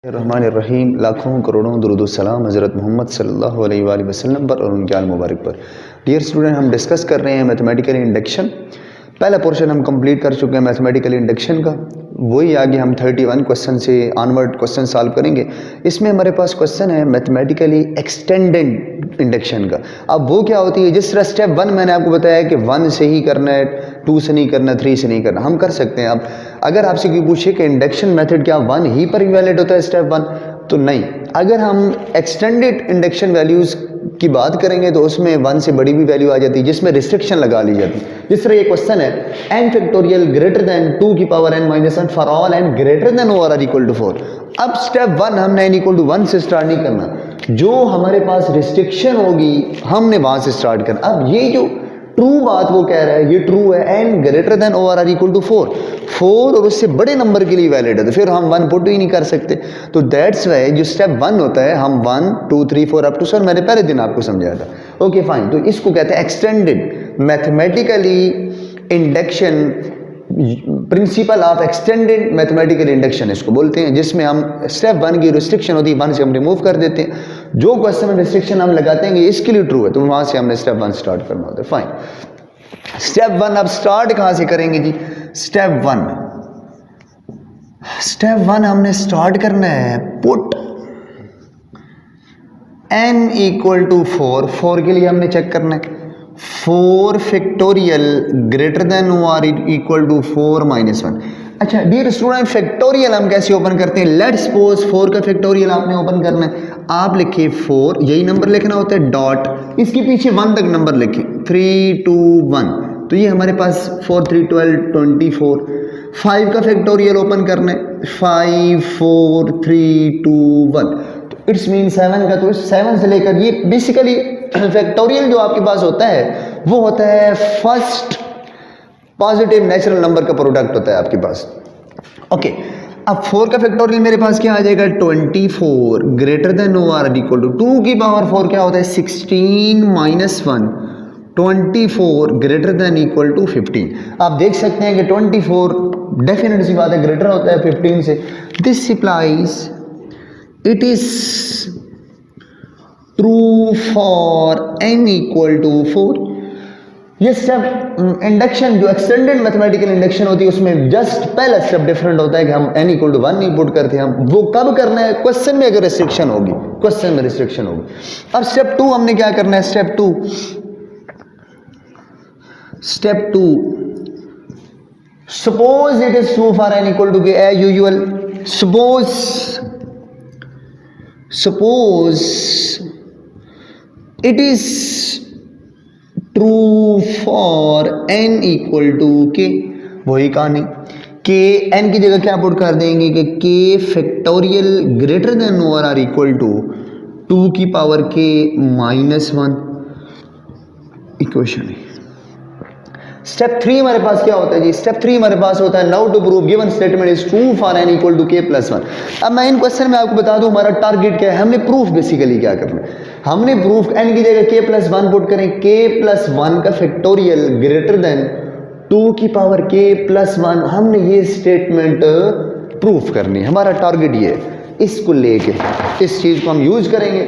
रहमानिर्रहीम। लाखों करोड़ों दुरूद सलाम हज़रत मोहम्मद सल्लल्लाहु अलैहि वसल्लम पर और उनके आल मुबारक पर। डियर स्टूडेंट, हम डिस्कस कर रहे हैं मैथमेटिकल इंडक्शन। पहला पोर्शन हम कंप्लीट कर चुके हैं मैथमेटिकल इंडक्शन का। वही आगे हम 31 क्वेश्चन से ऑनवर्ड क्वेश्चन सॉल्व करेंगे। इसमें हमारे पास क्वेश्चन है मैथमेटिकली एक्सटेंडेड इंडक्शन का। अब वो क्या होती है, जिस तरह स्टेप 1 मैंने आपको बताया कि 1 से ही करना है, 2 से नहीं करना, 3 से नहीं करना, हम कर सकते हैं। अब अगर आपसे कोई पूछे कि इंडक्शन मेथड क्या 1 ही पर वैलिड होता है स्टेप 1, तो नहीं। अगर हम एक्सटेंडेड इंडक्शन वैल्यूज़ की बात करेंगे तो उसमें 1 से बड़ी भी वैल्यू आ जाती है, जिसमें रिस्ट्रिक्शन लगा ली जाती है। जिस तरह ये क्वेश्चन है n फैक्टोरियल ग्रेटर देन 2 की power n minus 1 for all n greater than और आर इक्वल टू 4। अब स्टेप 1 हमने n इक्वल टू 1 से स्टार्ट नहीं करना, जो हमारे पास रिस्ट्रिक्शन होगी हमने वहां से स्टार्ट करना। अब ये जो ट्रू बात वो कह रहा है, ये ट्रू है, n ग्रेटर देन और आर इक्वल टू 4 और उससे बड़े नंबर के लिए वैलिड है, तो फिर हम 1 पुट ही नहीं कर सकते। तो दैट्स वाई जो स्टेप 1 होता है हम 1 2 3 4 अप टू 7 मैंने पहले दिन आपको समझाया था। ओके फाइन, तो इसको कहते हैं extended mathematically induction, principle of extended mathematical induction इसको बोलते हैं, जिसमें हम स्टेप 1 की रिस्ट्रिक्शन होती है 1 से हम रिमूव कर देते हैं। जो क्वेश्चन में रिस्ट्रिक्शन हम लगाते हैं इसके लिए ट्रू है, तो वहां से हमने स्टेप 1 स्टार्ट करना होता है। फाइन, स्टेप 1 अब स्टार्ट कहां से करेंगे जी? स्टेप 1 हमने स्टार्ट करना है, पुट n इक्वल टू 4 के लिए हमने चेक करना है 4 फैक्टोरियल ग्रेटर देन और इक्वल टू 4 माइनस 1। अच्छा डियर स्टूडेंट, फैक्टोरियल हम कैसे ओपन करते हैं? लेट्स सपोज 4 का फैक्टोरियल आपने ओपन करना है, आप लिखिए 4, यही नंबर लिखना होता है, डॉट, इसके पीछे 1 तक नंबर लिखिए 3 2 1, तो ये हमारे पास 4 3 12 24। 5 का फैक्टोरियल ओपन करना है 5 4 3 2 1, तो इट्स मीन 7 का, तो 7 से लेकर ये बेसिकली फैक्टोरियल जो आपके पास होता है वो होता है फर्स्ट पॉजिटिव नेचुरल नंबर का प्रोडक्ट होता है आपके पास। ओके, अब 4 का फैक्टोरियल मेरे पास क्या आ जाएगा? 24 ग्रेटर देन और इक्वल टू 2 की पावर 4 क्या होता है? 16 minus 1, 24 greater than equal to 15। आप देख सकते हैं कि 24 डेफिनेट सी बात है ग्रेटर होता है 15 से। This implies it is true for n equal to 4। ये स्टेप इंडक्शन जो एक्सटेंडेड मैथमेटिकल इंडक्शन होती है उसमें जस्ट पहला स्टेप डिफरेंट होता है कि हम n इक्वल टू 1 नहीं पुट करते, हम वो कब करना है? क्वेश्चन में अगर रिस्ट्रिक्शन होगी, क्वेश्चन में रिस्ट्रिक्शन होगी। अब स्टेप 2 हमने क्या करना है? Step 2 suppose it is true for n equal to K as usual, suppose it is true for n equal to K, वही कहानी, के n की जगह क्या पुट कर देंगे कि k फैक्टोरियल ग्रेटर देन और आर इक्वल टू 2 की पावर k माइनस 1 इक्वेशन है। स्टेप 3 हमारे पास क्या होता है जी? स्टेप 3 हमारे पास होता है now to prove given statement is true for n equal to k plus 1। अब मैं इन क्वेश्चन में आपको बता दूं हमारा टारगेट क्या है, हमने प्रूफ बेसिकली क्या करना है, हमने प्रूफ n की जगह k प्लस 1 पुट करें, k प्लस 1 का फैक्टोरियल ग्रेटर देन 2 की पावर k प्लस 1, हमने ये स्टेटमेंट प्रूफ करनी है, हमारा टारगेट ये है। इसको लेके इस चीज को हम यूज करेंगे।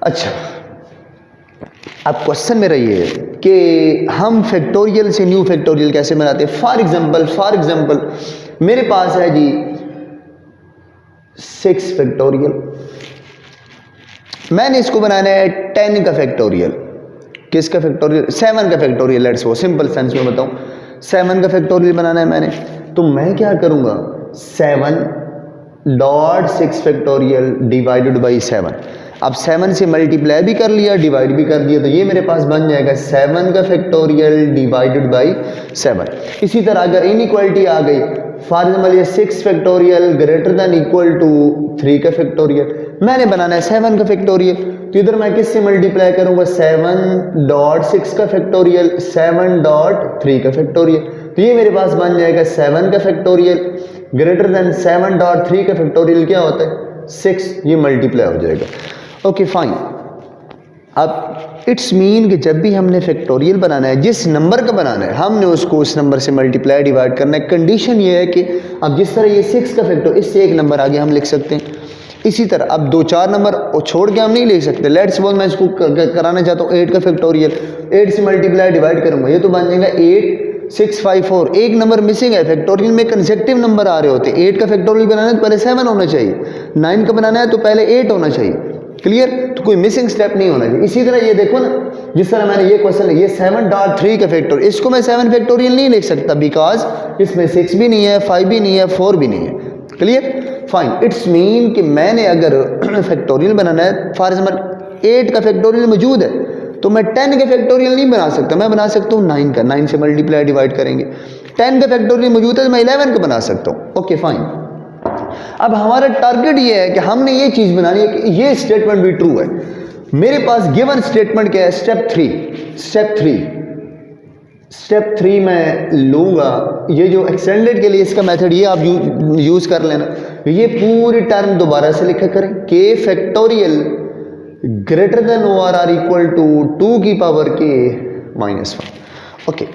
अच्छा, अब क्वेश्चन मेरा ये है कि हम फैक्टोरियल से न्यू फैक्टोरियल कैसे बनाते हैं। फॉर एग्जांपल मेरे पास है जी 6 फैक्टोरियल, मैंने इसको बनाना है 10 का फैक्टोरियल। किसका फैक्टोरियल? 7 का फैक्टोरियल। लेट्स वो सिंपल सेंस में बताऊं, 7 का फैक्टोरियल बनाना है मैंने, तो मैं क्या करूंगा 7.6 फैक्टोरियल डिवाइडेड बाई 7। अब 7 से मल्टीप्लाई भी कर लिया, डिवाइड भी कर दिया, तो ये मेरे पास बन जाएगा 7 का फैक्टोरियल डिवाइडेड बाई 7। इसी तरह अगर इनइक्वालिटी आ गई, फॉर एग्जाम्पल ये 6 factorial greater than equal to 3 का फैक्टोरियल, मैंने बनाना है 7 का फैक्टोरियल, तो इधर मैं किससे मल्टीप्लाई करूंगा? 7.6 का फैक्टोरियल 7.3 का फैक्टोरियल, तो ये मेरे पास बन जाएगा 7 का फैक्टोरियल ग्रेटर देन 7.3 का फैक्टोरियल क्या होता है? 6, ये मल्टीप्लाई हो जाएगा। ओके फाइन, अब इट्स मीन कि जब भी हमने फैक्टोरियल बनाना है, जिस नंबर का बनाना है हमने उसको उस नंबर से मल्टीप्लाई डिवाइड करना है। कंडीशन ये है कि अब जिस तरह ये 6 का फैक्टर, इससे एक नंबर आगे हम लिख सकते हैं। इसी तरह अब 2-4 नंबर छोड़ के हम नहीं लिख सकते। लेट्स सपोज मैं इसको कराना चाहता हूँ 8 का फैक्टोरियल, 8 से मल्टीप्लाई डिवाइड करूँगा, ये तो बन जाएगा 8 6 5 4। एक नंबर मिसिंग है, फैक्टोरियल में कंसेक्टिव नंबर आ रहे होते हैं। 8 का फैक्टोरियल बनाना है तो पहले 7 होना चाहिए, 9 का बनाना है तो पहले 8 होना चाहिए। क्लियर? तो कोई मिसिंग स्टेप नहीं होना चाहिए। इसी तरह ये देखो ना, जिस तरह मैंने ये क्वेश्चन है, ये 7.3 का फैक्टोरियल, इसको मैं 7 फैक्टोरियल नहीं लिख सकता बिकॉज इसमें 6 भी नहीं है, 5 भी नहीं है, 4 भी नहीं है। क्लियर? फाइन। इट्स मीन कि मैंने अगर फैक्टोरियल बनाना है, फॉर एग्जाम्पल 8 का फैक्टोरियल मौजूद है तो मैं 10 का फैक्टोरियल नहीं बना सकता, मैं बना सकता हूँ 9 का। 9 से मल्टीप्लाई डिवाइड करेंगे। 10 का फैक्टोरियल मौजूद है तो मैं 11 का बना सकता हूँ। Okay fine. अब हमारा टारगेट ये है कि हमने ये चीज़ बनानी है कि ये स्टेटमेंट भी ट्रू है। मेरे पास गिवन स्टेटमेंट क्या है? स्टेप 3 मैं लूँगा, ये जो एक्सटेंडेड के लिए इसका मेथड ये आप यूज़ कर लेना। ये पूरी टर्म दोबारा से लिखा करें, के फैक्टोरियल ग्रेटर देन और इक्वल टू 2 की पावर के -1। ओके,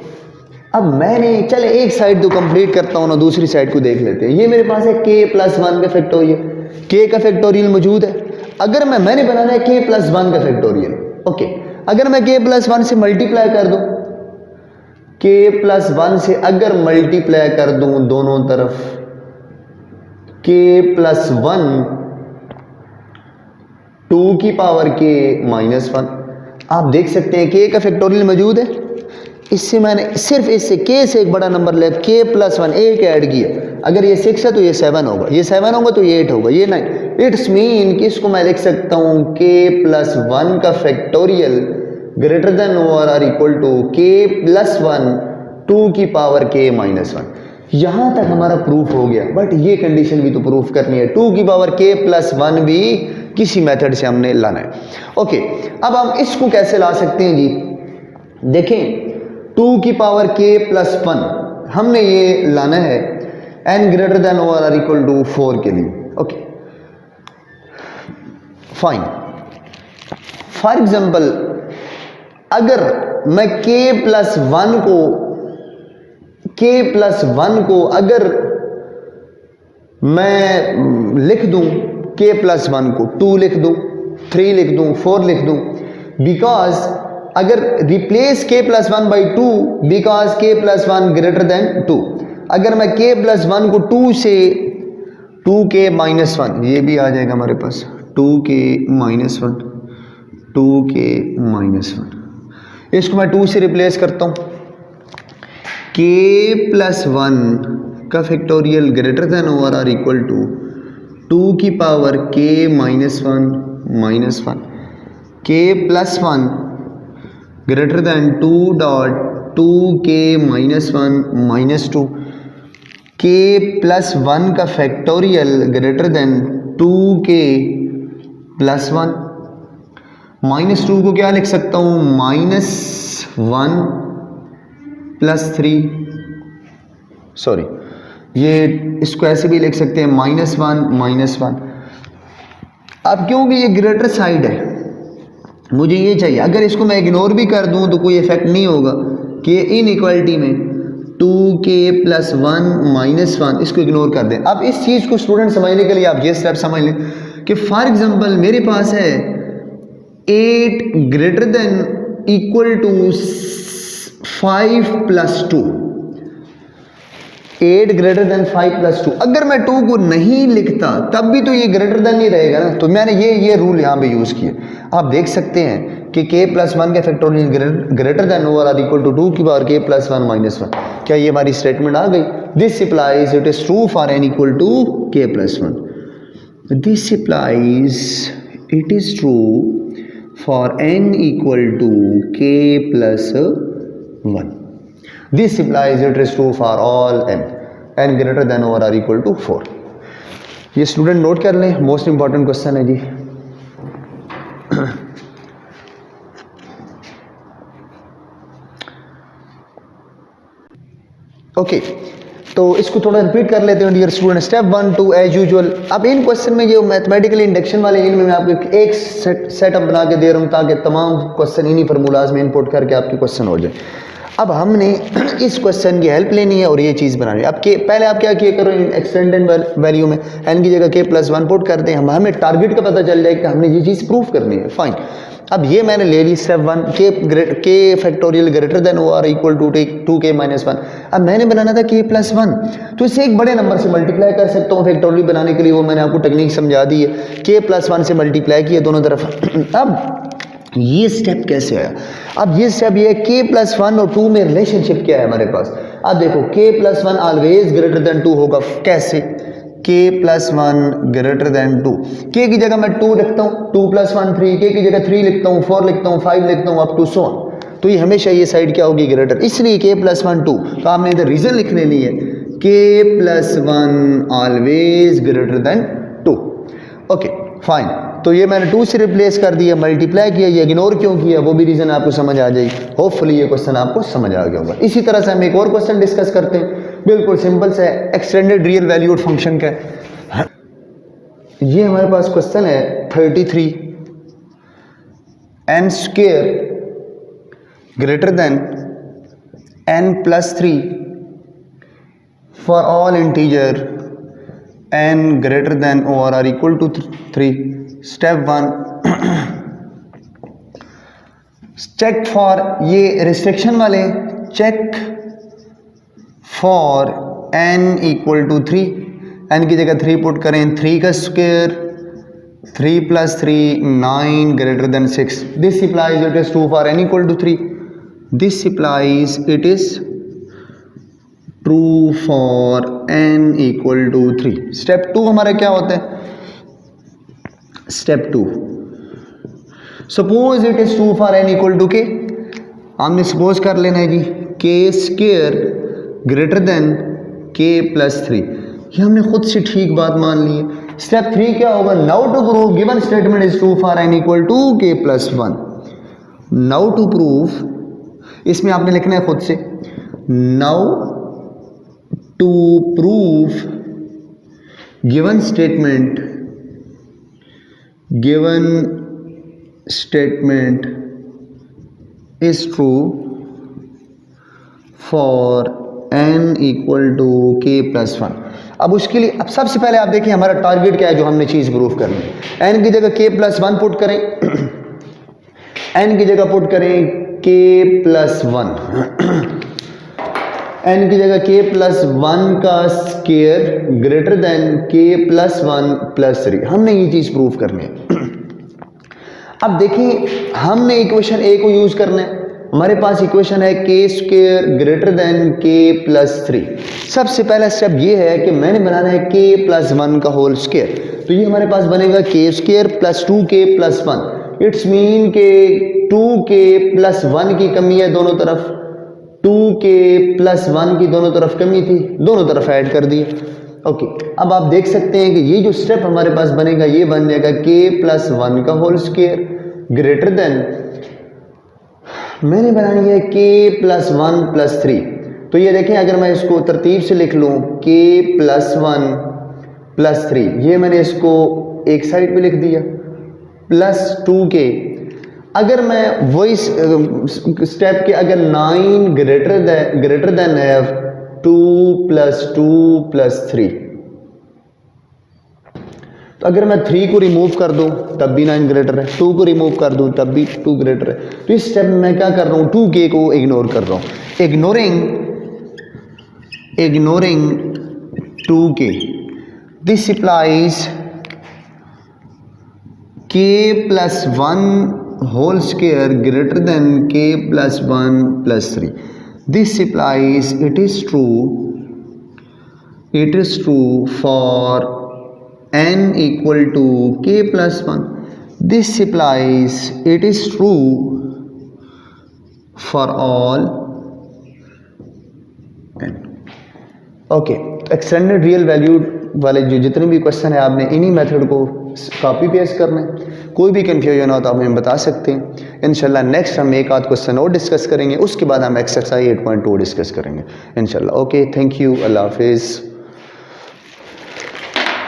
अब मैंने चले एक साइड तो कंप्लीट करता हूँ ना, दूसरी साइड को देख लेते हैं। ये मेरे पास है k+1 का फैक्टोरियल, k का फैक्टोरियल मौजूद है। अगर मैंने बनाना है k+1 का फैक्टोरियल। ओके, अगर मैं k+1 से मल्टीप्लाई कर दूं, k+1 से अगर मल्टीप्लाई कर दूं दोनों तरफ, k+1 2 की पावर के -1, आप देख सकते हैं k का फैक्टोरियल मौजूद है। इससे मैंने सिर्फ इससे k से एक बड़ा नंबर ले k+1 एक ऐड किया। अगर ये 6 है तो ये 7 होगा, ये 7 होगा तो ये 8 होगा, ये 9। इट्स मीन कि इसको मैं लिख सकता हूँ k+1 का फैक्टोरियल ग्रेटर देन और इक्वल टू k+1 2 की पावर के -1। यहां तक हमारा प्रूफ हो गया, बट ये कंडीशन भी तो प्रूफ करनी है। 2 की पावर k+1 भी किसी मेथड से हमने लाना है। ओके, अब हम इसको कैसे ला सकते हैं जी? देखें, 2 की पावर k+1 हमने ये लाना है n ग्रेटर देन और इक्वल टू 4 के लिए। Okay fine. फॉर एग्जांपल अगर मैं k+1 को अगर मैं लिख दूं, k+1 को 2 लिख दूं, 3 लिख दूं, 4 लिख दूं, बिकॉज अगर replace k+1 by 2 because k+1 greater than 2। अगर मैं k+1 को 2 से 2k -1, ये भी आ जाएगा हमारे पास 2k -1, 2k-1, इसको मैं 2 से रिप्लेस करता हूँ। k+1 का फैक्टोरियल ग्रेटर देन और इक्वल टू 2 की power k-1 -1, k+1 greater than 2.2k -1 -2, k+1 का फैक्टोरियल ग्रेटर देन 2k+1 -2 को क्या लिख सकता हूँ? -1 +3, सॉरी ये इसको ऐसे भी लिख सकते हैं -1 -1। अब क्योंकि ये ग्रेटर साइड है मुझे ये चाहिए, अगर इसको मैं इग्नोर भी कर दूं तो कोई इफेक्ट नहीं होगा कि इन इक्वलिटी में 2k+1 -1 इसको इग्नोर कर दें। अब इस चीज़ को स्टूडेंट समझने के लिए आप ये स्टेप समझ लें कि फॉर एग्जांपल मेरे पास है 8 greater than equal to 5 + 2, 8 greater than 5 + 2। अगर मैं 2 को नहीं लिखता तब भी तो ये ग्रेटर देन ही रहेगा ना, तो मैंने ये रूल यहाँ पे यूज़ किया। आप देख सकते हैं कि k+1 का फैक्टोरियल ग्रेटर देन और इक्वल टू 2 की पावर k+1 -1। क्या ये हमारी स्टेटमेंट आ गई? This applies it is true for n equal to k+1। This applies it is true for n equal to k+1। This implies it is true for all n greater than or equal to 4। ये student note कर लें, most important question है जी। Okay, तो इसको थोड़ा repeat कर लेते हैं dear student. Step 1 2 as usual. अब इन क्वेश्चन में जो मैथमेटिकल इंडक्शन वाले इनमें मैं आपको एक सेटअप बना के दे रहा हूँ ताकि तमाम क्वेश्चन इन्हीं फार्मूलाज में इनपुट करके आपके क्वेश्चन हो जाए। अब हमने इस क्वेश्चन की हेल्प लेनी है और ये चीज़ बनानी है। अब के पहले आप क्या किया करो, एक्सटेंडेड वैल्यू में n की जगह k+1 पुट करते हैं, हमें टारगेट का पता चल जाए कि हमने ये चीज़ प्रूफ करनी है। फाइन, अब ये मैंने ले ली step 1, k factorial greater than और इक्वल टू 2k-1। अब मैंने बनाना था k+1, तो इसे एक बड़े नंबर से मल्टीप्लाई कर सकता हूँ फैक्टोरियल बनाने के लिए, वो मैंने आपको टेक्निक समझा दी है। k+1 से मल्टीप्लाई किया दोनों तरफ। अब ये स्टेप कैसे आया? अब ये स्टेप ये k+1 और 2 में रिलेशनशिप क्या है हमारे पास। अब देखो k+1 ऑलवेज ग्रेटर देन 2 होगा। कैसे? k+1 ग्रेटर देन 2, k की जगह मैं 2 लिखता हूँ, 2+1 3, k की जगह 3 लिखता हूँ, 4 लिखता हूँ, 5 लिखता हूँ, अप टू सो ऑन। तो ये हमेशा ये साइड क्या होगी? ग्रेटर। इसलिए k+1 2, तो आपने इधर रीजन लिख लेनी है, k+1 always greater than 2। Okay fine, तो ये मैंने 2 से रिप्लेस कर दिया, मल्टीप्लाई किया, ये इग्नोर क्यों किया वो भी रीजन आपको समझ आ जाएगी। होपफुली ये क्वेश्चन आपको समझ आ गया होगा। इसी तरह से हम एक और क्वेश्चन डिस्कस करते हैं, बिल्कुल सिंपल सा है, एक्सटेंडेड रियल वैल्यूड फंक्शन का। ये हमारे पास क्वेश्चन है 33, n² greater than n+3 for all integer n greater than or equal to 3. Step 1 check for, ये रिस्ट्रिक्शन वाले, check for n equal to 3, n की जगह 3 पुट करें, 3 का square 3+3 9 greater than 6. This implies it is true for n equal to 3. This implies it is true for n equal to 3। Step 2 हमारा क्या होता है? Step 2 suppose it is true for n equal to k। हमने suppose कर लेना है जी k² greater than k+3, ये हमने खुद से ठीक बात मान ली है। स्टेप 3 क्या होगा? Now to prove given statement is true for n equal to k+1। Now to prove, इसमें आपने लिखना है खुद से, now to prove given statement is true for n equal to k+1। अब उसके लिए, अब सबसे पहले आप देखिए हमारा टारगेट क्या है जो हमने चीज प्रूफ करनी है। n की जगह k+1 पुट करें, n की जगह पुट करें k+1, n की जगह k+1 का स्क्वायर ग्रेटर देन k+1+3। हमने ये चीज प्रूफ करनी है। अब देखिए हमने इक्वेशन a को यूज करना है, हमारे पास इक्वेशन है k² ग्रेटर देन k+3। सबसे पहला स्टेप ये है कि मैंने बनाना है k+1 का होल स्क्वायर, तो ये हमारे पास बनेगा k² + 2k+1। इट्स मीन के 2k+1 की कमी है दोनों तरफ, 2k+1 की दोनों तरफ कमी थी, दोनों तरफ ऐड कर दिए। ओके, अब आप देख सकते हैं कि ये जो स्टेप हमारे पास बनेगा ये बन जाएगा k+1 का होल स्क्वायर ग्रेटर देन, मैंने बनानी है k+1+3। तो ये देखें अगर मैं इसको तरतीब से लिख लूँ k+1+3, ये मैंने इसको एक साइड पे लिख दिया, प्लस 2k। अगर मैं वही स्टेप के अगर 9 ग्रेटर देन है 2 + 2 + 3, तो अगर मैं 3 को रिमूव कर दूं तब भी 9 ग्रेटर है, 2 को रिमूव कर दूं तब भी 2 ग्रेटर है। तो इस स्टेप में मैं क्या कर रहा हूं? 2k को इग्नोर कर रहा हूं, ignoring 2k। This implies k+1 whole square greater than k+1+3. This implies it is true for n equal to k+1. This implies it is true for all n. Okay, extended real value वाले जो जितने भी question है आपने इन्हीं method को copy paste करना है। कोई भी कन्फ्यूजन हो तो आप हमें बता सकते हैं। इंशाल्लाह नेक्स्ट हम एक आध क्वेश्चन और डिस्कस करेंगे, उसके बाद हम एक्सरसाइज 8.2 डिस्कस करेंगे इंशाल्लाह। ओके, थैंक यू, अल्लाह हाफिज़।